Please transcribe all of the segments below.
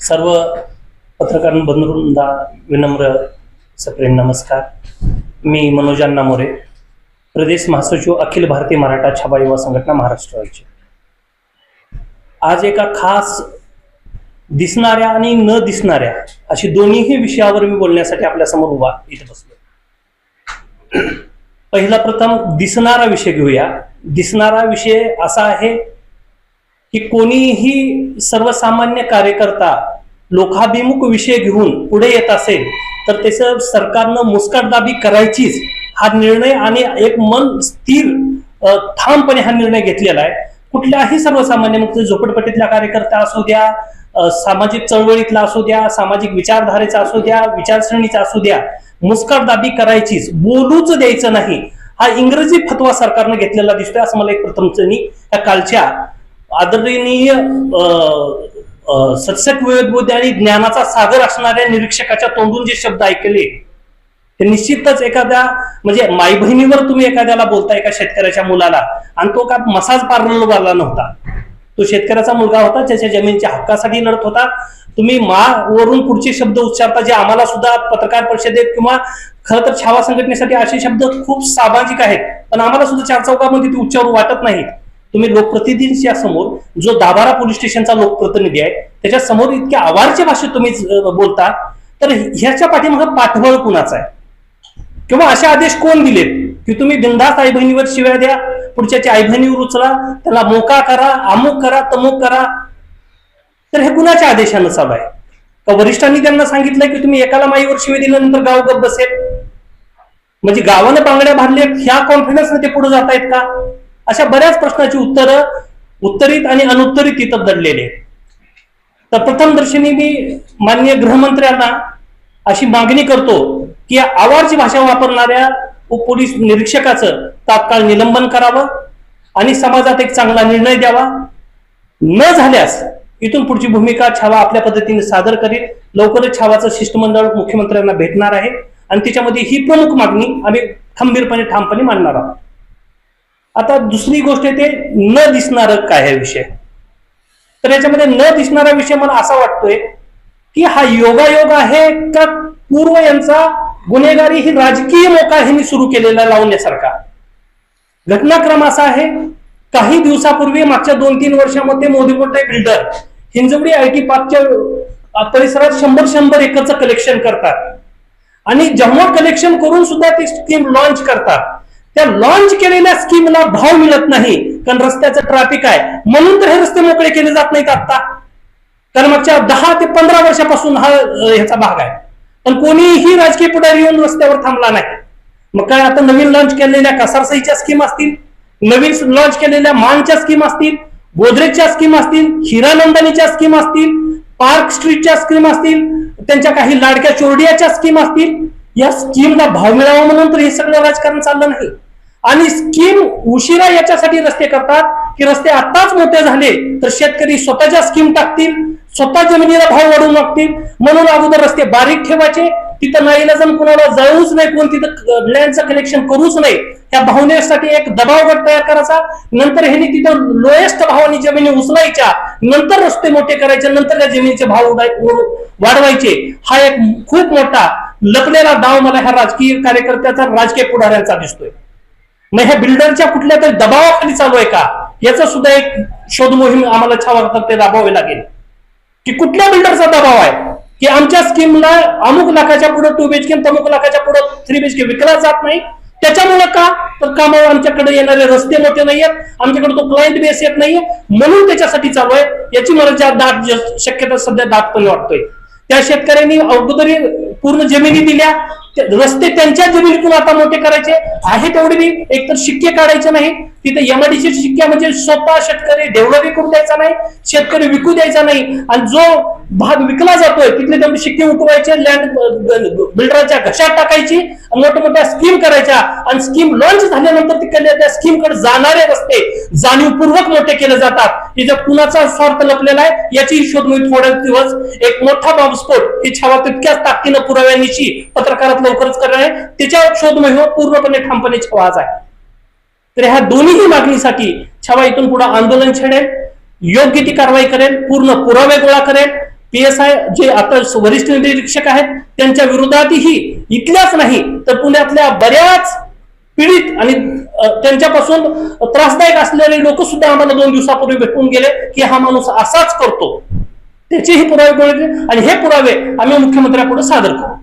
सर्व पत्रकार बंधूंना विनम्र सप्रेम नमस्कार. मी मनोज अण्णा मोरे, प्रदेश महासचिव अखिल भारतीय मराठा छावा युवा संघटना महाराष्ट्र राज्य. आज एका खास दिसणाऱ्या आणि न दिसणाऱ्या अशी दोन्हीही विषयावर मी बोलण्यासाठी आपल्या समोर उभा इथे बसलो. पहिला प्रथम दिसणारा विषय घेऊया. दिसणारा विषय असा आहे की कोणीही सर्वसामान्य कार्यकर्ता लोकाभिमुख विषय घेऊन पुढे येत असेल तर त्याचं सरकारनं मुस्कटदाबी करायचीच हा निर्णय आणि एक मन स्थिर ठामपणे हा निर्णय घेतलेला आहे. कुठल्याही सर्वसामान्य मग झोपडपट्टीतल्या कार्यकर्ता असू द्या, सामाजिक चळवळीतला असू द्या, सामाजिक विचारधारेचा असू द्या, विचारसरणीचा असू द्या, मुस्कटदाबी करायचीच, बोलूच द्यायचं नाही हा इंग्रजी फतवा सरकारनं घेतलेला दिसतोय. असं मला एक प्रथमच त्या कालच्या आदरणीय सत्सक विवेकबुद्धी आणि ज्ञानाचा सागर असणाऱ्या निरीक्षकाच्या तोंडून जे शब्द ऐकले ते निश्चितच एखाद्या म्हणजे माई बहिणीवर तुम्ही एखाद्याला बोलता, एका शेतकऱ्याच्या मुलाला, आणि तो का मसाज पार्लरवाला नव्हता, तो शेतकऱ्याचा मुलगा होता, त्याच्या जमिनीच्या हक्कासाठी लढत होता. तुम्ही वरून पुढचे शब्द उच्चारता जे आम्हाला सुद्धा पत्रकार परिषदेत किंवा खरं तर छावा संघटनेसाठी असे शब्द खूप सामाजिक आहेत, पण आम्हाला सुद्धा चार चौकामध्ये ते उच्चारू वाटत नाहीत. तुम्ही लोकप्रतिनिधींच्या समोर जो दाभाडा पोलीस स्टेशनचा लोकप्रतिनिधी आहे त्याच्या समोर इतक्या आवारच्या भाषेत तुम्ही बोलता, तर ह्याच्या पाठीमागे पाठबळ कुणाचा आहे किंवा असे आदेश कोण दिलेत की तुम्ही बिनधास्त आई बहिणीवर शिव्या द्या, पुढच्याच्या आई बहिणीवर उचला, त्याला मोका करा, अमुक करा, तमुक करा, तर हे कुणाच्या आदेशानं चालू आहे? का वरिष्ठांनी त्यांना सांगितलंय की तुम्ही एकाला माईवर शिव्या दिल्यानंतर गाव गप बसेल, म्हणजे गावानं बांगड्या बांधल्या ह्या कॉन्फिडन्सने ते पुढे जात आहेत का? अशा बऱ्याच प्रश्नाची उत्तरित आणि अनुत्तरित तिथं दडलेले. तर प्रथम दर्शनी मी माननीय गृहमंत्र्यांना अशी मागणी करतो की आवारची भाषा वापरणाऱ्या पोलीस निरीक्षकाचं तात्काळ निलंबन करावं आणि समाजात एक चांगला निर्णय द्यावा. न झाल्यास इथून पुढची भूमिका छावा आपल्या पद्धतीने सादर करील. लवकरच छावाचं शिष्टमंडळ मुख्यमंत्र्यांना भेटणार आहे आणि त्याच्यामध्ये ही प्रमुख मागणी आम्ही खंबीरपणे ठामपणे मांडणार आहोत. आता दुसरी गोष्ट आहे ते न दिसणारं काय आहे विषय. तर याच्यामध्ये न दिसणारा विषय मला असा वाटतोय की हा योगायोग आहे का पूर्व यांचा गुन्हेगारी ही राजकीय मोका ह्यांनी सुरू केलेला लावण्यासारखा. घटनाक्रम असा आहे, काही दिवसापूर्वी मागच्या 2-3 वर्षामध्ये मोदी मोठे बिल्डर हिंजवडी आयटी पार्कच्या परिसरात 100 एकरचं कलेक्शन करतात आणि जेव्हा कलेक्शन करून सुद्धा ती स्कीम लॉन्च करतात, त्या लॉन्च केलेल्या स्कीमला भाव मिळत नाही कारण रस्त्याचं ट्रॅफिक आहे, म्हणून तर हे रस्ते मोकळे केले जात नाहीत आता. कारण मागच्या 10 ते 15 वर्षापासून हा ह्याचा भाग आहे, पण कोणीही राजकीय पुढारी येऊन रस्त्यावर थांबला नाही. मग काय आता नवीन लॉन्च केलेल्या कसारसईच्या स्कीम असतील, नवीन लॉन्च केलेल्या मानच्या स्कीम असतील, गोदरेजच्या स्कीम असतील, हिरानंदानीच्या स्कीम असतील, पार्क स्ट्रीटच्या स्कीम असतील, त्यांच्या काही लाडक्या चोरडियाच्या स्कीम असतील, या स्कीमला भाव मिळावा म्हणून तर हे सगळं राजकारण चाललं नाही. आणि स्कीम उशिरा याच्यासाठी रस्ते करतात की रस्ते आताच मोठे झाले तर शेतकरी स्वतःच्या स्कीम टाकतील, स्वतः जमिनीला भाव वाढवून मागतील, म्हणून अगोदर रस्ते बारीक ठेवायचे, तिथं नाईलाजान कुणाला जाऊच नाही, कोण तिथं लँडचं कलेक्शन करूच नाही, ह्या भावनेसाठी एक दबाव गट तयार करायचा, नंतर ह्यांनी तिथं लोएस्ट भावाने जमिनी उचलायच्या, नंतर रस्ते मोठे करायचे, नंतर त्या जमिनीचे भाव वाढवायचे. हा एक खूप मोठा लपलेला डाव मला ह्या राजकीय कार्यकर्त्याचा, राजकीय पुढाऱ्यांचा दिसतोय. मग ह्या बिल्डरच्या कुठल्या तरी दबावाखाली चालू आहे का याचा सुद्धा एक शोध मोहीम आम्हाला छावातर्फे राबवावी लागेल की कुठल्या बिल्डरचा दबाव आहे की आमच्या स्कीमला अमुक लाखाच्या पुढे 2 BHK, अमुक लाखाच्या पुढे 3 BHK विकला जात नाही. त्याच्यामुळे का तर कामावर आमच्याकडे येणारे रस्ते मोठे नाहीयेत, आमच्याकडे तो क्लायंट बेस येत नाहीये, म्हणून त्याच्यासाठी चालू आहे. याची मला दाट शक्यता सध्या दाटपणे वाटतोय. त्या शेतकऱ्यांनी अगोदर पूर्ण जमिनी दिल्या, रस्ते त्यांच्या जमिनीतून आता मोठे करायचे आहे, तेवढे बी एकतर शिक्के काढायचे नाही, तिथे एमआयडीसी शिक्के म्हणजे स्वतः शेतकरी डेव्हलप करून द्यायचा नाही, शेतकरी विकू द्यायचा नाही, आणि जो भाग विकला जातोय तिथले तेवढे शिक्के उठवायचे, लँड बिल्डरच्या घशात टाकायची, मोठ्या स्कीम करायच्या, आणि स्कीम लॉन्च झाल्यानंतर त्या स्कीमकडे जाणारे रस्ते जाणीवपूर्वक मोठे केले जातात. तिथे कुणाचा स्वार्थ लपलेला आहे याची शोध मोहीम थोड्या दिवस एक मोठा बॉम्बस्फोट ही छावा तितक्याच ताकदीनं पुराव्यानिशी पत्रकारात लवकरच करणार आहे, त्याच्यावर शोध मोहीम पूर्णपणे ठामपणे छावा आहे. तर ह्या दोन्ही मागणीसाठी छावा इथून पुढे आंदोलन छेडेल, योग्य ती कारवाई करेल, पूर्ण पुरावे गोळा करेल, PSI जे आता वरिष्ठ निरीक्षक आहेत त्यांच्या विरोधातही इथल्याच नाही तर पुण्यातल्या बऱ्याच पीडित आणि त्यांच्यापासून त्रासदायक असलेले लोक सुद्धा आम्हाला 2 दिवसापूर्वी भेटून गेले की हा माणूस असाच करतो, त्याचेही पुरावे मिळाले आणि हे पुरावे आम्ही मुख्यमंत्र्यांपुढे सादर करू.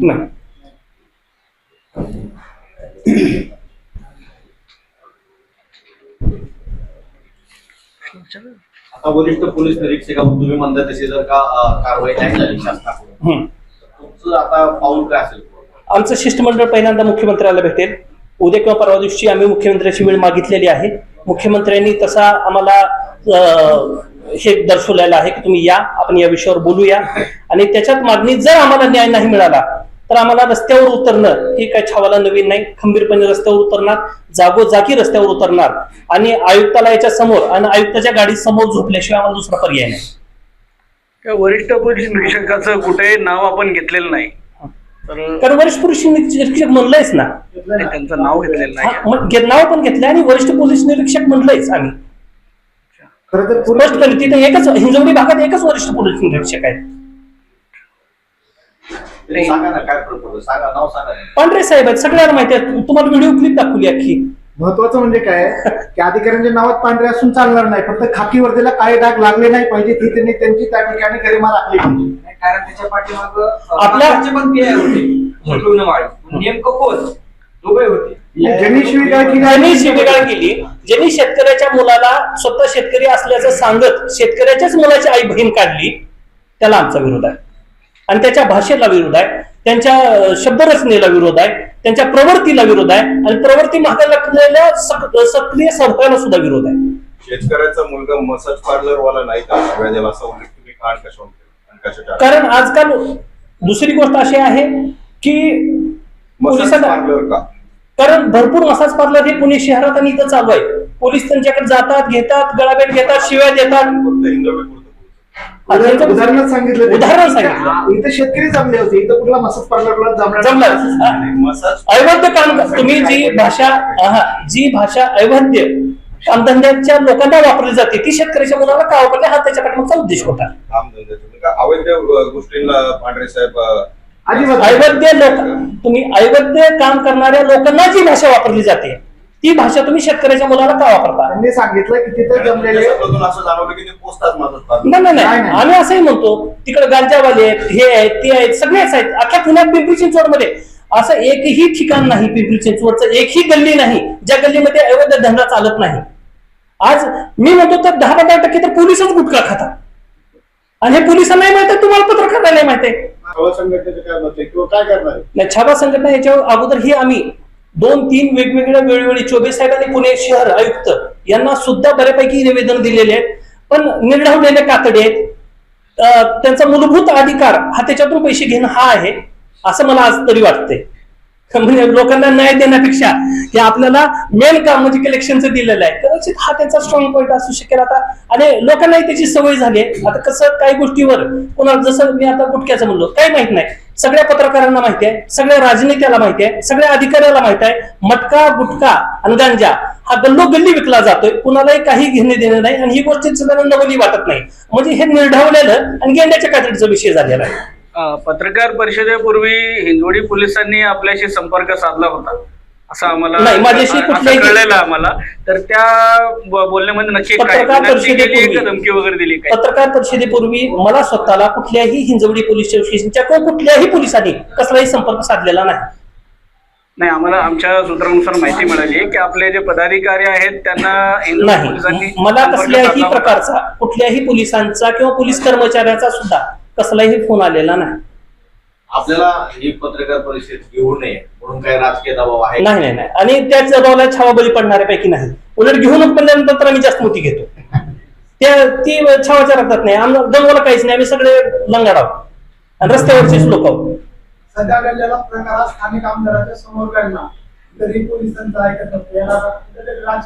नाही आता वरिष्ठ पोलीस निरीक्षकावर तुम्ही म्हणता तशी जर का कारवाई नाही झाली शासनाकडून, तुमचं आता पाऊल काय असेल? आमचं शिष्टमंडळ पहिल्यांदा मुख्यमंत्र्याला भेटेल. उद्या किंवा परवा दिवशी आम्ही मुख्यमंत्र्याची वेळ मागितलेली आहे. मुख्यमंत्र्यांनी तसा आम्हाला हे दर्शवलेलं आहे की तुम्ही या, आपण या विषयावर बोलूया. आणि त्याच्यात मागणी जर आम्हाला न्याय नाही मिळाला तर आम्हाला रस्त्यावर उतरणं हे काय छावाला नवीन नाही. खंबीरपणे रस्त्यावर उतरणार, जागोजागी रस्त्यावर उतरणार आणि आयुक्तालयाच्या समोर आणि आयुक्ताच्या गाडी समोर झोपल्याशिवाय आम्हाला दुसरा पर्याय नाही. वरिष्ठ पोलीस निरीक्षकाचं कुठे नाव आपण घेतलेलं नाही, कारण वरिष्ठ पोलीस निरीक्षक म्हणलंयच ना, त्यांचं नाव घेतलेलं नाही. नाव पण घेतलंय आणि वरिष्ठ पोलीस निरीक्षक म्हणलंयच आम्ही. खरं तर स्पष्टपणे तिथे एकच हिंजवडी भागात एकच वरिष्ठ पोलीस निरीक्षक आहेत. सांगा ना काय प्रॉब्लेम, सांगा नाव सांगा. पांढरे साहेब आहेत, सगळ्यांना माहिती आहे. तुम्हाला व्हिडिओ क्लिप दाखवली अख्खी. महत्वाचं म्हणजे काय की अधिकाऱ्यांच्या नावात पांढरे असून चालणार नाही, फक्त खाकी वर्दीला काळे डाग लागले नाही पाहिजे ही त्यांनी त्यांची त्या ठिकाणी गरिमा राखली पाहिजे. कारण त्याच्या पाठीमाग आपल्या पण PI होते, नेमकं कोण दोघे होते. ज्यांनी शिवीगाळ केली ज्यांनी शिवीगाळ केली, ज्यांनी शेतकऱ्याच्या मुलाला स्वतः शेतकरी असल्याचं सांगत शेतकऱ्याच्याच मुलाची आई बहीण काढली, त्याला आमचा विरोध आहे. आणि त्याच्या भाषेला विरोध आहे, त्यांच्या शब्दरचनेला विरोध आहे, त्यांच्या प्रवृत्तीला विरोध आहे आणि प्रवृत्ती मागे लागलेल्या सक्रिय सहभागाला सुद्धा विरोध आहे. शेतकऱ्याचा मुलगा मसाज पार्लर वाला नाही का सगळ्यांना असा उल्लेख तुम्ही काढ कशा? कारण आजकाल दुसरी गोष्ट अशी आहे की मसाज पार्लर का? कारण भरपूर मसाज पार्लर हे पुणे शहरात आणि इथं चालू आहे. पोलीस त्यांच्याकडे जातात, घेतात, गळाभेट घेतात, शिव्या देतात. उदाहरण सांगितलं, सांगितलं इथे शेतकरी जमले होते, इथं कुठला मसाज पार्लरला जमलं. अवैध काम, तुम्ही जी भाषा अवैध कामधंद्याच्या लोकांना वापरली जाते ती शेतकऱ्याच्या मुलाला का वापरली, हा त्याच्या पाठीमागचा उद्देश होता. अवैध गोष्टींना पांढरे साहेब अवैध लोक, तुम्ही अवैध काम करणाऱ्या लोकांना जी भाषा वापरली जाते ती भाषा तुम्ही शेतकऱ्याच्या मुलाला का वापरता? त्यांनी सांगितलं की तिथे जमलेले असं जाणवलं की ते पोचतात माझं. नाही, आम्ही असंही म्हणतो तिकडे गांजावाले आहेत, हे आहेत, ते आहेत, सगळेच आहेत. अख्ख्या पुण्यात पिंपरी चिंचवडमध्ये असं एकही ठिकाण नाही, पिंपरी चिंचवडचं एकही गल्ली नाही ज्या गल्लीमध्ये अवैध धंदा चालत नाही. आज मी म्हणतो तर 10-15% तर पोलिसच गुटखा खातात आणि हे पोलिसांनाही माहिती आहे, तुम्हाला पत्रकारांनाही माहिती आहे. संघटनेचे काय मत आहे किंवा काय करणार नाही, छावा संघटना याच्या अगोदर ही आम्ही 2-3 वेगवेगळ्या वेळोवेळी चोबे साहेब आणि पुणे शहर आयुक्त यांना सुद्धा बऱ्यापैकी निवेदन दिलेले आहेत, पण निर्ढवलेले कातडे आहेत. त्यांचा मूलभूत अधिकार हा त्याच्यातून पैसे घेणं हा आहे असं मला आज तरी वाटतंय. म्हणजे लोकांना न्याय देण्यापेक्षा हे आपल्याला मेन काम म्हणजे कलेक्शनचं दिलेलं आहे, कदाचित हा त्यांचा स्ट्रॉंग पॉईंट असू शकेल. आता आणि लोकांनाही त्याची सवय झाली आहे. आता कसं काही गोष्टीवर कोणाला, जसं मी आता गुटख्याचं म्हणलो, काही माहित नाही, सगळ्या पत्रकारांना माहिती आहे, सगळ्या राजनेत्याला माहिती आहे, सगळ्या अधिकाऱ्याला माहिती आहे. मटका, गुटखा आणि गांजा हा गल्लोगल्ली विकला जातोय, कुणालाही काही घेणे देणे नाही आणि ही गोष्ट सगळ्यांना नवली वाटत नाही. म्हणजे हे निर्ढवलेलं आणि गेंड्याच्या कातडीचा विषय झालेला आहे. पत्रकार परिषदेपूर्वी हिंजवडी पोलिसांनी आपल्याशी संपर्क साधला होता असं आम्हाला कळलेलं आम्हाला. तर त्या बोलण्यामध्ये नक्की धमकी वगैरे दिली काय? पत्रकार परिषदेपूर्वी मला स्वतःला कुठल्याही हिंजवडी पोलीस स्टेशनच्या किंवा कुठल्याही पोलिसांनी कसलाही संपर्क साधलेला नाही. आम्हाला आमच्या सूत्रानुसार माहिती मिळाली की आपले जे पदाधिकारी आहेत त्यांना नाही, मला कसल्याही प्रकारचा कुठल्याही पोलिसांचा किंवा पोलीस कर्मचाऱ्याचा सुद्धा कसलाही फोन आलेला नाही. आपल्याला ही पत्रकार परिषद घेऊ नये म्हणून काही राजकीय दबाव आहे? नाही, आणि त्याच दबावाला छावा बळी पडणाऱ्यापैकी नाही. उलट घेऊनच पडल्यानंतर तर आम्ही जास्त मोठी घेतो. ती छावाच्या रक्तात नाही, आम्हाला दमवाला काहीच नाही. आम्ही सगळे लंगाड आहोत आणि रस्त्यावरचेच लोक आहोत. सध्या घडलेला प्रकार स्थानिक आमदाराच्या समोर घडला तरी पोलिसांचा ऐकत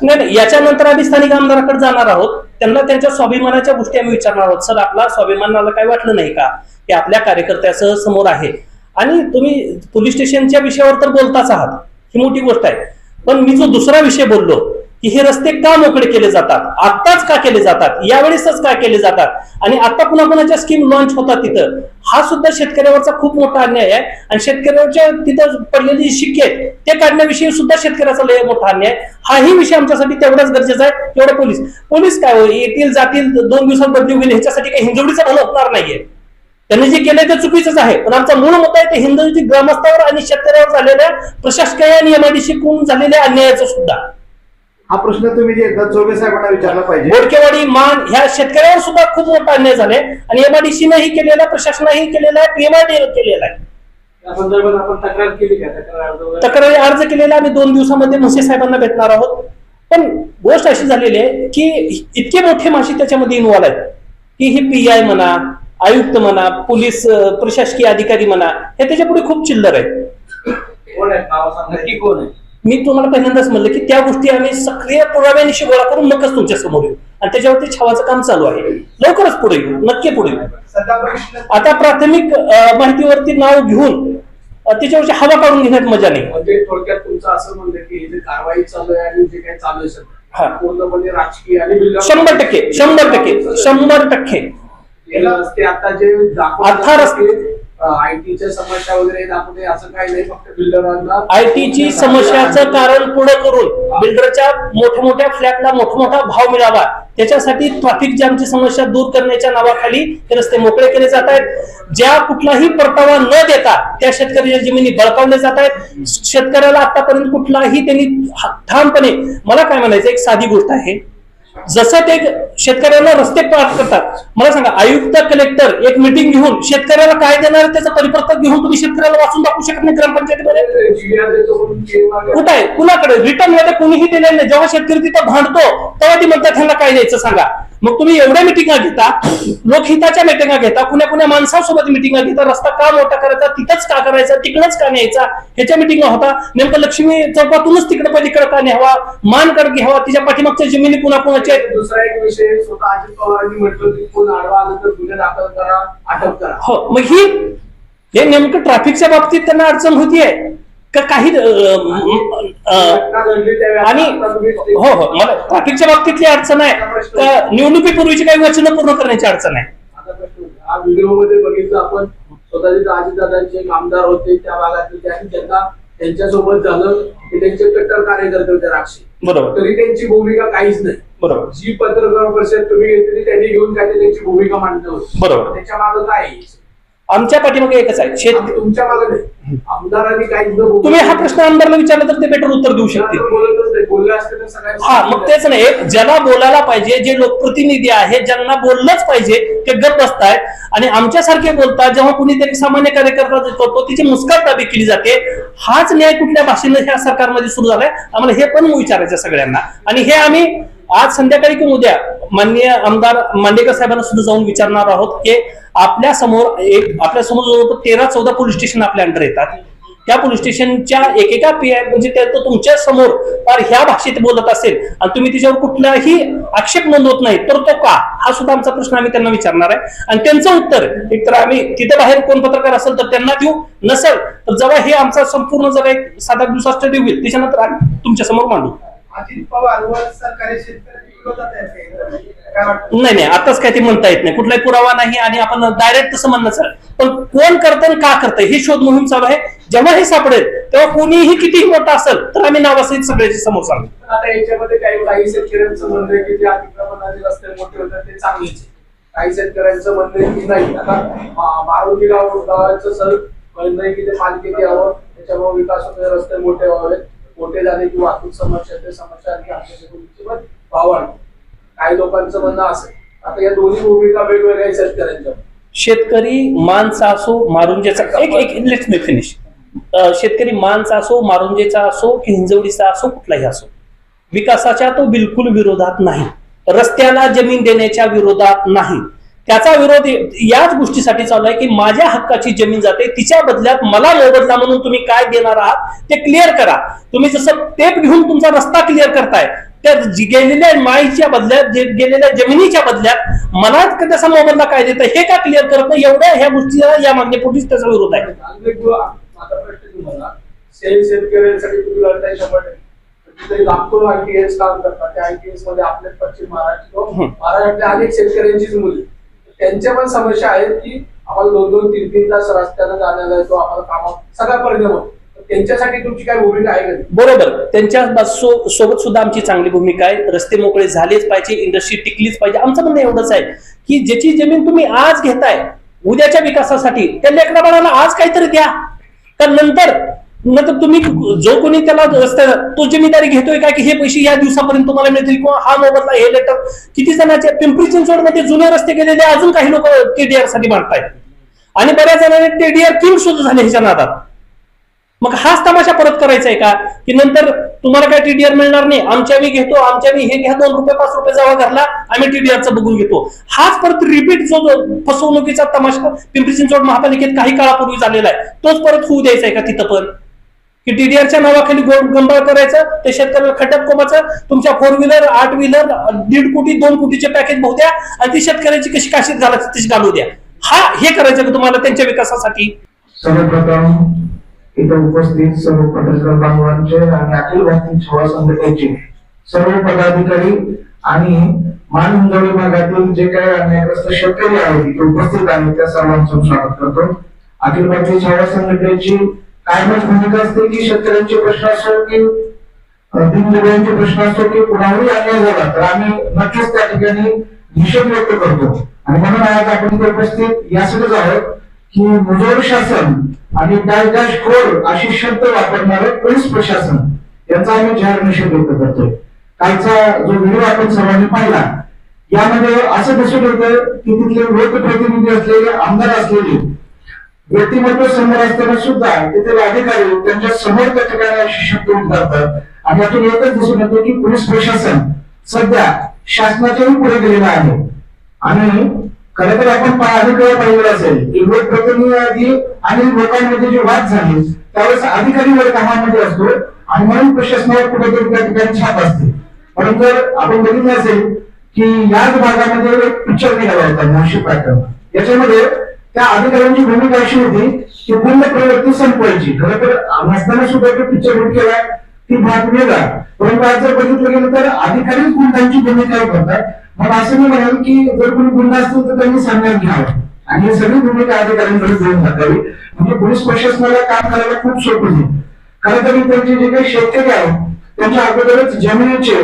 नाही. याच्यानंतर आम्ही स्थानिक आमदाराकडे जाणार आहोत, त्यांना त्यांच्या स्वाभिमानाच्या गोष्टी आम्ही विचारणार आहोत. सर, आपला स्वाभिमानाला काही वाटलं नाही का की आपल्या कार्यकर्त्यासह समोर आहे आणि तुम्ही पोलीस स्टेशनच्या विषयावर तर बोलताच आहात, ही मोठी गोष्ट आहे. पण मी जो दुसरा विषय बोललो की हे रस्ते का मोकळे केले जातात, आत्ताच का केले जातात, यावेळेसच का केले जातात, आणि आता पुन्हा पुन्हाच्या स्कीम लॉन्च होतात तिथं, हा सुद्धा शेतकऱ्यावरचा खूप मोठा अन्याय आहे. आणि शेतकऱ्याच्या तिथं पडलेली शिक्के आहेत ते काढण्याविषयी सुद्धा शेतकऱ्याचा लय मोठा अन्याय. हाही विषय आमच्यासाठी तेवढाच गरजेचा आहे तेवढं पोलीस काय येतील जातील 2 दिवसात बदली होईल ह्याच्यासाठी काही हिंजवडीचं भलं होणार नाहीये. त्यांनी जे केलंय ते चुकीचंच आहे. पण आमचा मूळ मुद्दा आहे ते हिंदूची ग्रामस्थावर आणि शेतकऱ्यावर झालेल्या प्रशासकीय आणि एमआयडीसी कडून झालेल्या अन्यायाचं सुद्धा. हा प्रश्न तुम्ही जे एकदा चौबे साहेबांना विचारला पाहिजे. बोडकेवाडी मान ह्या शेतकऱ्यावर सुद्धा खूप मोठा अन्याय झालाय आणि एमआयडीसीनेही केलेला आहे, प्रशासनाही केलेला आहे, पीएमआयडी केलेला आहे. त्या संदर्भात आपण तक्रार केली का? तक्रारी अर्ज केलेला आम्ही 2 दिवसामध्ये म्हसे साहेबांना भेटणार आहोत. पण गोष्ट अशी झालेली आहे की इतके मोठे माशी त्याच्यामध्ये इन्व्हॉल्व आहेत की ही पीआय म्हणा, आयुक्त म्हणा, पोलीस प्रशासकीय अधिकारी म्हणा, हे त्याच्यापुढे खूप चिल्लर आहे. कोण आहे नाव सांगा, नक्की कोण आहे? मी तुम्हाला पहिल्यांदाच म्हणलं की त्या गोष्टी आम्ही सक्रिय पुराव्यानिशी गोळा करून मगच तुमच्या समोर येऊ आणि त्याच्यावरती छावाचं काम चालू आहे. लवकरच पुढे येऊ, नक्की पुढे येऊ. आता प्राथमिक माहितीवरती नाव घेऊन त्याच्यावरची हवा काढून घेण्यात मजा नाही. म्हणजे थोडक्यात तुमचं असं म्हणलं की हे जे कारवाई चालू आहे आणि जे काही चालू आहे हा. सध्या पूर्णपणे राजकीय आणि 100% रस्ते आता जे आता रस्ते- आयटीच्या समस्या वगैरे दाखवते असं काही नाही, फक्त बिल्डरांना आयटीची समस्याचं कारण पुढे करून बिल्डरच्या मोठ्या मोठ्या फ्लॅटला मोठा भाव मिळावा त्याच्यासाठी ट्रॅफिक जॅमची समस्या दूर करण्याच्या नावाखाली हे रस्ते मोकळे केले जात आहेत. ज्या कुठलाही परतावा न देता त्या शेतकऱ्याच्या जमिनी बळकावल्या जात आहेत. शेतकऱ्याला आतापर्यंत कुठलाही त्यांनी ठामपणे, मला काय म्हणायचं, एक साधी गोष्ट आहे, जसं ते शेतकऱ्याला रस्ते पास करतात, मला सांगा आयुक्त कलेक्टर एक मिटिंग घेऊन शेतकऱ्याला काय देणार त्याचं परिपत्रक घेऊन तुम्ही शेतकऱ्याला वाचून दाखवू शकत नाही ग्रामपंचायतीमध्ये? कुठं आहे, कुणाकडे रिटर्न मध्ये कोणीही दिलेलं नाही. जेव्हा शेतकरी तिथं भांडतो तेव्हा ती म्हणतात ह्यांना काय द्यायचं सांगा. मग तुम्ही एवढ्या मिटिंगा घेता, लोकहिताच्या मिटिंगा घेता, कुण्या माणसासोबत मिटिंगा घेता, रस्ता का मोठा करायचा, तिथंच का करायचा, तिकडच का न्यायचा, ह्याच्या मिटिंगा होता. नेमकं लक्ष्मी चौकातूनच तिकडे पलीकडे का न्यावा, मानकड घ्यावा, तिच्या पाठीमागच्या जमिनी पुन्हा कुणाच्या आहेत. दुसरा एक विषय, स्वतः अजित पवारांनी म्हटलं की कोण आडवा आलं तर गुन्हे दाखल करा, अटक करा. हो, मग हे नेमकं ट्रॅफिकच्या बाबतीत त्यांना अडचण होतीये का काही घटना घडली त्यावेळेस आणि हो मला ट्रॅफिकच्या बाबतीतली अडचण आहे का निवडणुकीपूर्वीची काही वचनं पूर्ण करण्याची अडचण आहे? आता प्रश्न होता. हा व्हिडिओ मध्ये बघितलं आपण, स्वतःचे अजितदादांचे आमदार होते त्या भागातले, त्यांनी ज्यांना त्यांच्यासोबत झालं ते त्यांचे कट्टर कार्यकर्ते होते राक्षी, बरोबर, तरी त्यांची भूमिका काहीच नाही. बरोबर, जी पत्रकार परिषद तुम्ही घेतली त्यांनी घेऊन काय ते त्यांची भूमिका मांडली होती. बरोबर. त्याच्या मागे काय आहे? आमच्या पाठीमागे एकच आहे, तुमच्या मागे नाही, आमदारांनी काहीच तुम्ही हा प्रश्न आमदारला विचारला तर ते बेटर उत्तर देऊ शकतील. बोलतच नाही, बोलले असते तर सगळ्यांनी हा, मग तेच नाही, ज्याला बोलायला पाहिजे, जे लोकप्रतिनिधी आहेत ज्यांना बोललंच पाहिजे ते गप्प बसतायत आणि आमच्यासारखे बोलतात. जेव्हा कुणीतरी सामान्य कार्यकर्ता करतो तिची मुस्काटदाबी केली जाते. हाच न्याय कुठल्या भाषेनं ह्या सरकारमध्ये सुरू झालाय आम्हाला हे पण विचारायचं सगळ्यांना. आणि हे आम्ही आज संध्याकाळी किंवा उद्या माननीय आमदार मांडेकर साहेबांना सुद्धा जाऊन विचारणार आहोत की आपल्या समोर जवळपास 13-14 पोलीस स्टेशन आपल्या अंडर येतात. त्या पोलीस स्टेशनच्या एकेका पीआय म्हणजे तो तुमच्या समोर फार ह्या भाषेत बोलत असेल आणि तुम्ही तिच्यावर कुठलाही आक्षेप नोंदवत नाही तर तो का, हा सुद्धा आमचा प्रश्न आम्ही त्यांना विचारणार आहे. आणि त्यांचं उत्तर एकतर आम्ही तिथं बाहेर कोण पत्रकार असेल तर त्यांना देऊ, नसेल तर जेव्हा हे आमचा संपूर्ण जर एक 7-8 दिवसात स्टडी होईल त्याच्यानंतर आम्ही तुमच्या समोर मांडू. अजित पवार व सरकारी शेतकरी विरोधात आहे. काय वाटतं? नाही आताच काय ते म्हणता येत नाही, कुठलाही पुरावा नाही आणि आपण डायरेक्ट तसं म्हणणं सर. पण कोण करतंय का करतंय हे शोध मोहीम चालू आहे. जेव्हा हे सापडेल तेव्हा कोणीही कितीही मोठा असेल तर आम्ही नावासहित सगळ्याच्या समोर सांगू. आता याच्यामध्ये काही शेतकऱ्यांचं म्हणणं आहे की जे अतिक्रमणाचे रस्ते मोठे होतात ते चांगलेच आहे. काही शेतकऱ्यांचं म्हणणं आहे की नाही, आता मारुती गावाचं सर म्हणणं आहे की ते पालिकेत यावं, त्याच्यामुळे विकास होते, रस्ते मोठे व्हावेत, मोठे झाले की वाहतूक समस्या आणि आमच्या भाव वाढतो. काही लोकांचं म्हणणं असेल. आता या दोन्ही भूमिका वेगवेगळ्या आहेत शेतकऱ्यांच्या. शेतकरी मानचा असो मारुंजेचा, एक लेट्स मी फिनिश. शेतकरी मानचा असो, मारुंजेचा असो की हिंजवडीचा असो, कुठलाही असो, विकासाच्या तो बिलकुल विरोधात नाही, रस्त्याला जमीन देण्याच्या विरोधात नाही. त्याचा विरोध याच गोष्टीसाठी चालू आहे की माझ्या हक्काची जमीन जाते, तिच्या बदल्यात मला मोबदला म्हणून तुम्ही काय देणार आहात ते क्लिअर करा. तुम्ही जसं टेप घेऊन तुमचा रस्ता क्लिअर करताय, त्या गेलेल्या माईच्या बदल्यात, गेलेल्या जमिनीच्या बदल्यात मला त्याचा मोबदला काय देतं हे का क्लिअर करत नाही, एवढ्या ह्या गोष्टीला या मागणीपोटीच त्याचा विरोध आहे. आता प्रश्न तुम्हाला, शेतकऱ्यांसाठी तुम्ही लढताय 100%. तिथे लाखो ITS काम करतात. त्या ITS मध्ये आपले पश्चिम महाराष्ट्र महाराष्ट्रातल्या अनेक शेतकऱ्यांचीच मुली, त्यांच्या पण समस्या आहेत की आम्हाला 2-2, 3-3 तास रस्त्यानं जाण्याला येतो, आम्हाला कामात सगळा परिणाम होतो. त्यांच्यासाठी तुमची काय भूमिका आहे का? बरोबर, त्यांच्या सोबत सुद्धा आमची चांगली भूमिका आहे. रस्ते मोकळे झालेच पाहिजे, इंडस्ट्री टिकलीच पाहिजे. आमचं म्हणणं एवढंच आहे की ज्याची जमीन तुम्ही आज घेताय उद्याच्या विकासासाठी, त्या लेकरा बाळाला आज काहीतरी द्या, तर नंतर तुम्ही जो कोणी त्याला रस्त्याला तो जिम्मेदारी घेतोय का की हे पैसे या दिवसापर्यंत तुम्हाला मिळतील, किंवा हा मोबदला, हे लेटर. किती जणांचे पिंपरी चिंचवडमध्ये जुने रस्ते गेलेले अजून काही लोक TDR साठी मागतायत, आणि बऱ्याच जणांनी TDR किंग सुद्धा झाले ह्याच्या नादात. मग हाच तमाशा परत करायचा आहे का की नंतर तुम्हाला काय TDR मिळणार नाही, आमच्या घेतो, आमच्या हे घ्या, 2 रुपये 5 रुपये जावा घरला, आम्ही TDRचं बघून घेतो. हाच परत रिपीट जो फसवणुकीचा तमाशा पिंपरी चिंचवड महापालिकेत काही काळापूर्वी झालेला आहे, तोच परत होऊ द्यायचा आहे का तिथं पण, की TDRच्या नावाखाली गंबाळ करायचं, ते शेतकऱ्याला खड्ड्यात कोमाचं, तुमच्या 4 व्हीलर 8 व्हीलर 1.5 कोटी 2 कोटीचे पॅकेज भाऊ द्या, आणि ती शेतकऱ्याची कशी काशीत घालायची तशी घालू द्या. हे करायचं का तुम्हाला त्यांच्या विकासासाठी? सर्वप्रथम इथं उपस्थित सर्व पत्रकार बांधवांचे आणि अखिल भारतीय छावा संघटनेचे सर्व पदाधिकारी आणि मान हिंजवडी भागातील जे काही अन्यायग्रस्त शेतकरी आहेत इथे उपस्थित आहेत, त्या सर्वांचं स्वागत करतो. अखिल भारतीय छावा संघटनेची कायमच भूमिका असते की शेतकऱ्यांचे प्रश्न असो की दिनदुबळ्यांचे प्रश्न असो की कुणावरही अन्याय झाला तर आम्ही नक्कीच त्या ठिकाणी निषेध व्यक्त करतो. आणि म्हणून आज आपण इथे उपस्थित यासाठीच आहोत की मुजोर शासन आणि डॅश खोर अशी शब्द वापरणारे पोलीस प्रशासन यांचा आम्ही जाहीर निषेध व्यक्त करतोय. कालचा जो व्हिडिओ आपण सर्वांनी पाहिला, यामध्ये असं दिसून येतं की तिथले लोकप्रतिनिधी असलेले, आमदार असलेले व्यक्तिमत्व समोर असताना सुद्धा तिथले अधिकारी त्यांच्या समोर त्या ठिकाणी अशी शब्द उद्गारतात. आणि यातून एकच दिसून येतं की पोलीस प्रशासन सध्या शासनाच्याही पुढे गेलेलं आहे. आणि खरं तर आपण पाहिलेलं असेल की लोकप्रतिनिधी आणि लोकांमध्ये जे वाद झाले त्यावेळेस अधिकारी वर्ग कामामध्ये असतो आणि म्हणून प्रशासनावर कुठेतरी त्या ठिकाणी छाप असते. म्हणून जर आपण बघितलं असेल की याच भागामध्ये एक पिक्चर निघाला होता नाशिक पॅटर्न, याच्यामध्ये त्या अधिकाऱ्यांची भूमिका अशी होती की गुंड प्रवृत्ती संपवायची. खरं तर नसताना सुद्धा तो पिक्चर हिट केला, ती भाग वेगळा. परंतु आज जर बघितलं गेलं तर अधिकारीच गुंडांची भूमिका करतात. मग असं मी म्हणेल की जर कोणी गुन्हा असतील तर त्यांनी सांगण्यात घ्यावं आणि ही सगळी भूमिका अधिकाऱ्यांकडे घेऊन टाकावी, म्हणजे पोलीस प्रशासनाला काम करायला खूप सोपं होईल. खरं तर त्यांचे जे काही शेतकरी आहेत त्यांच्या अगोदरच जमिनीचे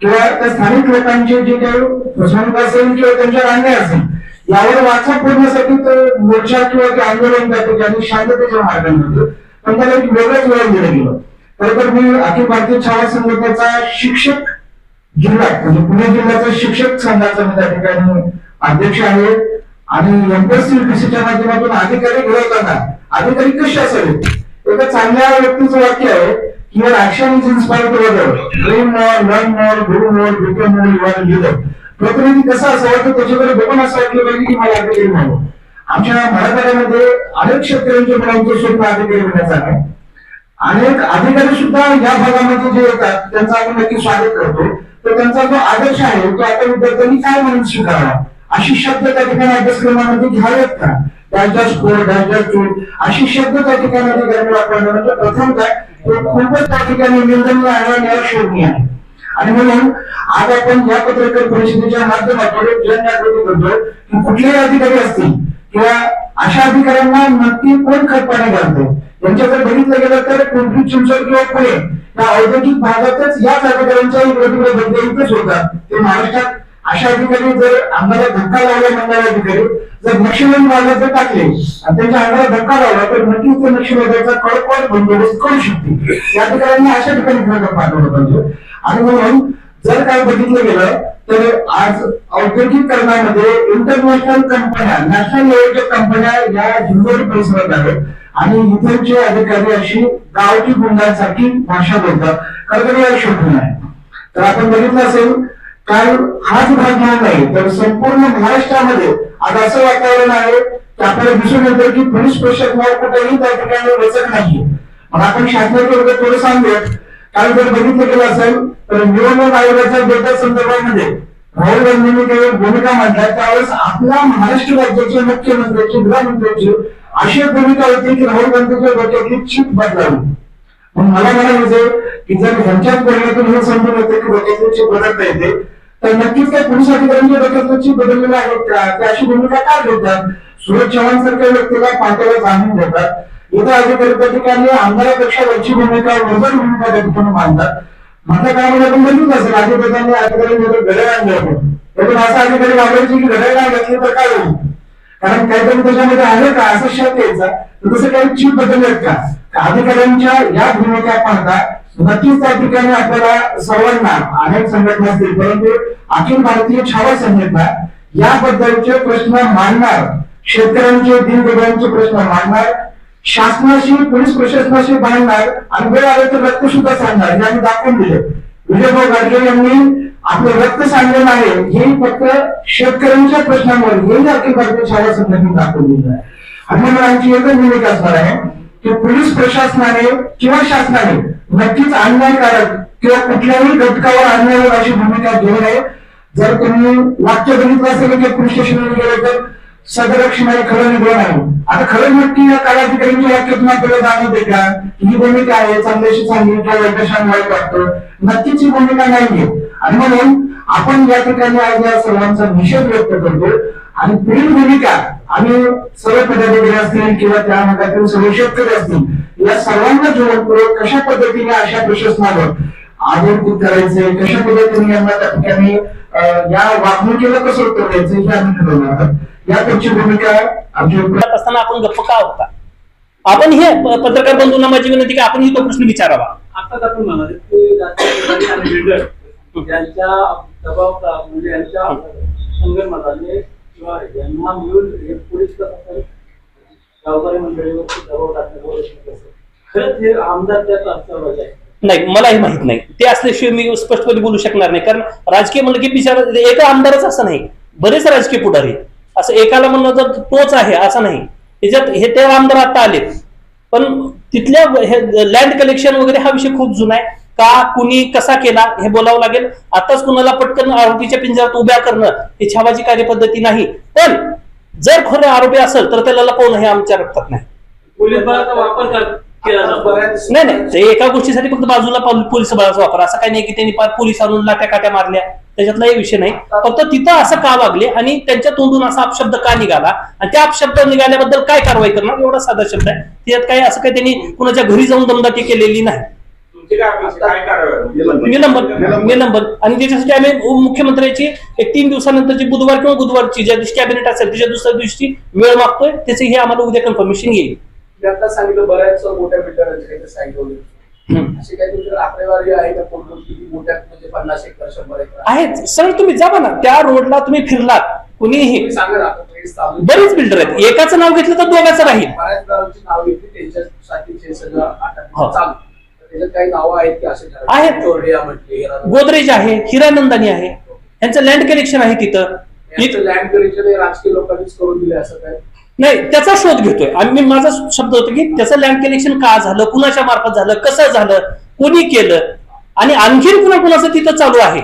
किंवा त्या स्थानिक लोकांचे जे काही फसवणूक असेल किंवा त्यांच्या अन्याय असेल यावर वाचा फोडण्यासाठी तर मोर्चा किंवा ते आंदोलन त्या ठिकाणी शांततेच्या मार्गाने, पण त्याला एक वेगळंच वळण दिलं गेलं. खरं तर मी अखिल भारतीय छावा संघटनेचा शिक्षक जिल्हा म्हणजे पुणे जिल्ह्याचा शिक्षक संघाचा मी त्या ठिकाणी अध्यक्ष आहे. आणि MPSC-UPSCच्या माध्यमातून अधिकारी घडवताना अधिकारी कसे असावेत, एका चांगल्या व्यक्तीचं वाक्य आहे की your action is inspired to other, dream more, learn more, do more, become more, you are leader. प्रतिनिधी कसा असावा तर त्याच्याकडे बघून असं वाटलं पाहिजे की मला अधिकारी व्हावं. आमच्या मराठवाड्यामध्ये अनेक शेतकऱ्यांच्या मुलांचं स्वप्न अधिकारी होण्याचं आहे. अनेक अधिकारी सुद्धा या भागामध्ये जे येतात त्यांचं आपण नक्की स्वागत करतो. तर त्यांचा जो आदर्श आहे तो आता विद्यार्थ्यांनी काय म्हणून स्वीकारावा, अशी शब्द त्या ठिकाणी अभ्यासक्रमामध्ये घ्यावेत का, डॅश स्कोर, डॅश चूट अशी शब्द त्या ठिकाणी अधिकाऱ्यांनी वापरणं म्हणजे प्रथम काय खूपच त्या ठिकाणी निंदनीय आणि अशोभनीय आहे. आणि म्हणून आज आपण या पत्रकार परिषदेच्या माध्यमातून जनजागृती करतो की कुठलेही अधिकारी असतील किंवा अशा अधिकाऱ्यांना नक्की कोण खतपाणी घालते. यांच्या जर बघितलं गेलं तर पिंपरी चिंचवड किंवा पुणे या औद्योगिक भागातच याच अधिकाऱ्यांच्याही बदल्या इथेच होतात. ते महाराष्ट्रात अशा अधिकारी जर अंगाला धक्का लावला म्हणणारे अधिकारी जर नक्षलवादी भागात जर टाकले आणि त्यांच्या अंगाला धक्का लावला तर नक्कीच ते नक्षलवाद्याचा कडकड बंदोबस्त करू शकते. या अधिकाऱ्यांनी अशा ठिकाणी पाठवलं पाहिजे. आणि म्हणून जर काय बघितलं गेलं तर आज औद्योगिकरणामध्ये इंटरनॅशनल कंपन्या, नॅशनल लेवलच्या कंपन्या या हिंगोली परिसरात आहेत आणि इथलचे अधिकारी अशी गावठी गुंडांसारखी भाषा बोलतात. खरं तर या शोधून आहे. तर आपण बघितलं असेल काल हाच भाग नाही तर संपूर्ण महाराष्ट्रामध्ये आज असं वातावरण आहे की आपल्याला दिसून येतं की पोलीस प्रशासनावर कुठेही त्या ठिकाणी रचक नाहीये. मग आपण शासनाच्या वगैरे थोडं सांगूयात. काल जर बघितलं गेलं असेल तर निवडणूक आयोगाच्या डेटा संदर्भामध्ये राहुल गांधींनी काही भूमिका मांडल्या त्यावेळेस आपल्या महाराष्ट्र राज्याचे मुख्यमंत्र्याची, गृहमंत्र्याची अशी भूमिका होती की राहुल गांधीच्या डोक्यातली चीप बदलावी. पण मला म्हणायचं की जर ह्यांच्याच बोलण्यातून हे समजून येते की डोक्याची बदलता येते, तर नक्कीच काही पोलीस अधिकाऱ्यांच्या डोक्याची बदललेल्या आहेत का, ते अशी भूमिका का घेतात? सुरज चव्हाण सारख्या व्यक्तीला पाठवला जाणून देतात, इथं अधिकारी त्या ठिकाणी आमदारापेक्षा वरची भूमिका वजन भूमिका त्या ठिकाणी मांडतात. माझ्या काळामध्ये आपण बघितलं असेल अधिकाऱ्यांनी घड्याळ आणले होते, पण असा अधिकारी वापरायचे की घड्याळ नाही घेतली तर काय होईल, कारण काहीतरी त्याच्यामध्ये आहे का असं शब्द यायचा. तर तसं काही चीप बदललेत का? अधिकाऱ्यांच्या या भूमिका पाहता नक्कीच त्या ठिकाणी आपल्याला सर्वांना अनेक संघटना असतील, परंतु अखिल भारतीय छावा संघटना याबद्दलचे प्रश्न मांडणार, शेतकऱ्यांचे दिनदुबळ्यांचे प्रश्न मांडणार, शासनाशी पोलीस प्रशासनाशी भांडणार आणि वेळ आले तर रक्त सुद्धा सांगणार, हे आम्ही दाखवून दिले. विजयभाऊ गाडगे यांनी आपलं रक्त सांगलं नाही, हे फक्त शेतकऱ्यांच्या प्रश्नांवर हेही अखिल भारतीय छावा संघटनेने दाखवून दिलं आहे. आणि म्हणून आमची एकच भूमिका असणार आहे की पोलीस प्रशासनाने किंवा शासनाने नक्कीच अन्यायकारक किंवा कुठल्याही घटकावर अन्याय अशी भूमिका घेऊ नये. जर तुम्ही वाक्य बघितलं असेल की पोलीस स्टेशनवर गेलं तर सदरक्षणाने खरं निघलं नाही, आता खरं नक्की या काळ अधिकाऱ्यांच्या वाक्यातून आपल्याला जाणवते का ही भूमिका आहे चांगल्याशी चांगली किंवा वाईटाशी वाईट वाटतं? नक्कीच ही भूमिका नाहीये. आणि म्हणून आपण या ठिकाणी आज या सर्वांचा निषेध व्यक्त करतो आणि पुढील भूमिका आम्ही सर्व पदाधिकारी असतील किंवा त्या भागातील सर्व शेतकरी असतील या सर्वांना जोडून कशा पद्धतीने अशा प्रशासनावर आदरपूत करायचे, कशा पद्धतीने यांना त्या ठिकाणी या वागणुकीला कसं उत्तर द्यायचं हे आम्ही ठरवलं आहोत. यापेक्षा भूमिका आमची असताना आपण गप्प का होता? आपण हे पत्रकार बंधूंना माझी विनंती की आपण तो प्रश्न विचारावा. आताच आपण म्हणाले की राजकीय आणि बिल्डर यांच्या दबाव म्हणजे यांच्या संगणमताने किंवा यांना मिळून हे पोलीस गावकरी मंडळीवरती दबाव टाकण्यावर खरंच हे आमदार त्यात असलं आहे. नाही, मलाही माहित नाही, ते असल्याशिवाय मी स्पष्टपणे बोलू शकणार नाही. कारण राजकीय म्हणलं की बिचारा एका आमदारच असं नाही, बरेच राजकीय पुढारी असं एकाला म्हणलं तर तोच आहे असं नाही. त्याच्यात हे ते आमदार आता आलेत, पण तिथल्या लँड कलेक्शन वगैरे हा विषय खूप जुना आहे. का कुणी कसा केला हे बोलावं लागेल. आताच कुणाला पटकन आरोपीच्या पिंजऱ्यात उभ्या करणं ही छावाची कार्यपद्धती नाही. पण जर खरे आरोपी असेल तर त्याला लपवणं हे आमच्या रक्तात नाही. पोलीस बळाचा वापर केला जातो. नाही नाही, ते एका गोष्टीसाठी फक्त बाजूला पोलीस बळाचा वापर असं काही नाही की त्यांनी पोलीस आणून लाट्या काट्या मारल्या, त्याच्यातला एक विषय नाही. फक्त तिथं असं का वागले आणि त्यांच्या तोंडून असा अपशब्द का निघाला आणि त्या अपशब्द निघाल्याबद्दल काय कारवाई करणार एवढा साधा शब्द आहे. त्यात काही असं काही त्यांनी कुणाच्या घरी जाऊन दमदाटी केलेली नाही. निलंबन आणि त्याच्यासाठी आम्ही मुख्यमंत्र्यांची एक 3 दिवसानंतरची बुधवार किंवा गुरुवारची ज्या दिवशी कॅबिनेट असेल त्याच्या दुसऱ्या दिवशी वेळ मागतोय, त्याचे हे आम्हाला उद्या कन्फर्मेशन येईल. मी आता सांगितलं बऱ्याच मोठ्या बिल्डरांचे सांगितलं अशी काही तुमच्याकडे आकडेवारी आहे का? किती मोठ्या म्हणजे 50 एकर 100 एकर आहेत सर, तुम्ही जा ना त्या रोडला, तुम्ही फिरलात कुणीही सांगा. बरेच बिल्डर आहेत, एकाचं नाव घेतलं तर दोघांचं राहील. बऱ्याच गावांची नाव घेतली त्यांच्यासाठीचे सगळं चालू. त्याच्यात काही नावं आहेत की असे आहेत. चोरडिया म्हटली, गोदरेज आहे, हिरानंदानी आहे, यांचं लँड कलेक्शन आहे तिथं. लँड कलेक्शन राजकीय लोकांनीच करून दिले असं काय नाही, त्याचा शोध घेतोय आम्ही. माझा शब्द होतो की त्याचं लँड कलेक्शन का झालं, कुणाच्या मार्फत झालं, कसं झालं, कोणी केलं आणि आणखीन कुणाचं तिथं चालू आहे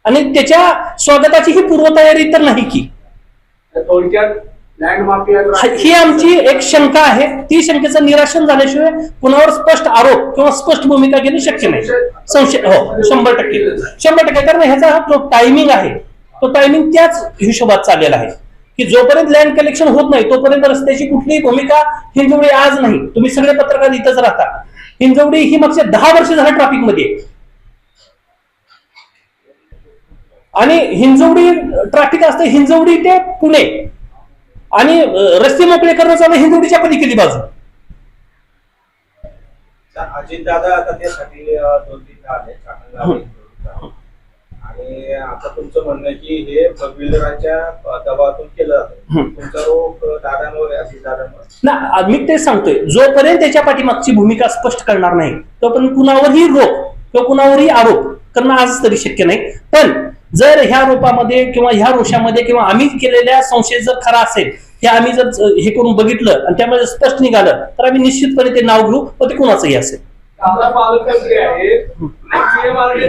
आणि त्याच्या स्वागताची ही पूर्वतयारी तर नाही की. थोडक्यात लँड माफिया ही आमची एक शंका आहे. ती शंकेचं निराशन झाल्याशिवाय कुणावर स्पष्ट आरोप किंवा स्पष्ट भूमिका घेणे शक्य नाही. संशय हो 100%. कारण ह्याचा जो टायमिंग आहे तो टायमिंग त्याच हिशोबात चाललेला आहे की जोपर्यंत लँड कलेक्शन होत नाही तोपर्यंत रस्त्याची कुठलीही भूमिका हिंजवडी आज नाही. तुम्ही सगळे पत्रकार इथंच राहता. हिंजवडी ही मागच्या 10 वर्ष झालं ट्रॅफिक मध्ये आणि हिंजवडी ट्रॅफिक असते हिंजवडी ते पुणे आणि रस्ते मोकळे करणं चालू हिंजवडीच्या पलीकडली बाजू. अजित दादा आता त्यासाठी 2-3 आले आणि आता तुमचं म्हणणं की हे बिल्डरांच्या दबावातून केलं जातं. तुमचा रोग दादांवर अजित दादांवर ना, मी तेच सांगतोय जोपर्यंत त्याच्या पाठीमागची भूमिका स्पष्ट करणार नाही तोपर्यंत कुणावरही रोग किंवा कुणावरही आरोप करणं आज तरी शक्य नाही. पण जर ह्या रोपामध्ये किंवा ह्या रोषामध्ये किंवा आम्ही केलेल्या संशय जर खरा असेल हे आम्ही जर हे करून बघितलं आणि त्यामध्ये स्पष्ट निघालं तर आम्ही निश्चितपणे ते नाव घेऊ व ते कुणाचंही असेल. पालकमंत्री आहे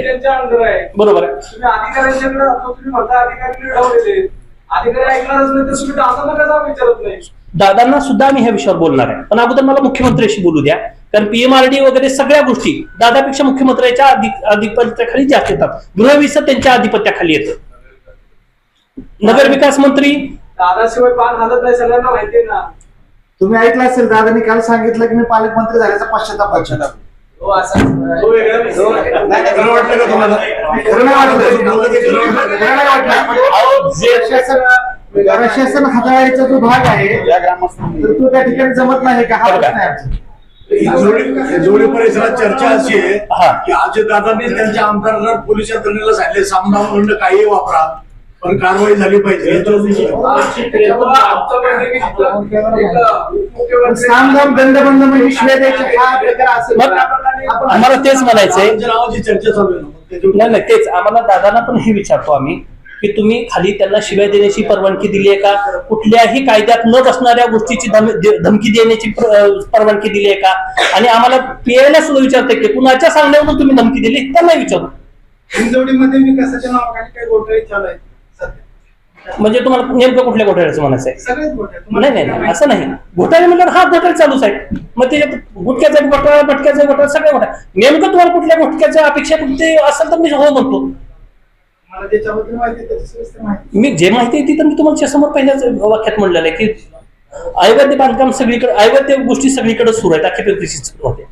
त्यांच्या अंडर आहे. बरोबर आहे. तुम्ही अधिकाऱ्यांच्याकडे तुम्ही म्हणता अधिकारी निवडलेले अधिकारी ऐकणारच नाही तर तुम्ही दादांना कसा विचारत नाही? दादांना सुद्धा आम्ही ह्या विषयावर बोलणार आहे पण अगोदर मला मुख्यमंत्र्यांशी बोलू द्या. कारण पीएमआरडी वगैरे सगळ्या गोष्टी दादापेक्षा मुख्यमंत्र्यांच्या आधिपत्याखाली जास्त येतात. गृहविषय त्यांच्या आधिपत्याखाली येतं. नगर विकास मंत्री दादाशिवाय पान हालत नाही, सगळ्यांना माहिती आहे ना. तुम्ही ऐकलं असेल दादांनी काल सांगितलं की मी पालकमंत्री झाल्याचा पश्चाताप करतो. हो, असं तो वेगळा नाही. खरं वाटलं का तुम्हाला? खरं नाही वाटलं. खरं नाही वाटलं. प्रशासन हाताळायचा जो भाग आहे तर तो त्या ठिकाणी जमत नाही का? हा प्रश्न आहे आमचा. जोडी परिसरात चर्चा अशी आहे की अजितदादांनी त्यांच्या आमदारांना पोलीस यंत्रणेला सांगितले सामनाखंड काही वापरा पण कारवाई झाली पाहिजे. तेव्हा आमचं म्हणणं की तिथं एक मुख्यमंत्री सामदाम दंडबंद म्हणजे शिव्या द्यायचे हा प्रकार असेल. मग आम्हाला तेच म्हणायचंय. त्यांच्या नावाची चर्चा चालू आहे ना. मग त्याच्यावर- नाही नाही, तेच आम्हाला दादांना पण हे विचारतो आम्ही की तुम्ही खाली त्यांना शिव्या देण्याची परवानगी दिली आहे का? कुठल्याही कायद्यात न बसणाऱ्या गोष्टीची धमकी देण्याची परवानगी दिली आहे का? आणि आम्हाला पीआयला सुद्धा विचारते की कुणाच्या सांगण्यावरून तुम्ही धमकी दिली, त्यांना विचारू. हिंजवडीमध्ये विकासाच्या नावाखाली काही घोटाळे चालू आहेत सध्या. म्हणजे तुम्हाला नेमकं कुठल्या घोटाळ्याचं म्हणायचं आहे? सगळेच घोटाळे नाही नाही असं नाही. घोटाळे म्हणल्यावर हा घोटाळे चालूच आहे. मग त्याच्यात गुटख्याचा घोटाळा, भटक्याचा घोटाळा, सगळे घोटाळे. नेमकं तुम्हाला कुठल्या घोटक्याच्या अपेक्षा कुठे असेल तर मी हो म्हणतो. मला त्याच्याबद्दल माहिती आहे, त्याची सविस्तर माहिती. मी जे माहिती आहे ती तर मी तुम्हाला समोर पहिल्याच वाक्यात म्हणलेलं आहे की अवैध बांधकाम सगळीकडे, अवैध गोष्टी सगळीकडे सुरू आहेत, अख्ख्या पिंपरी चिंचवड मध्ये.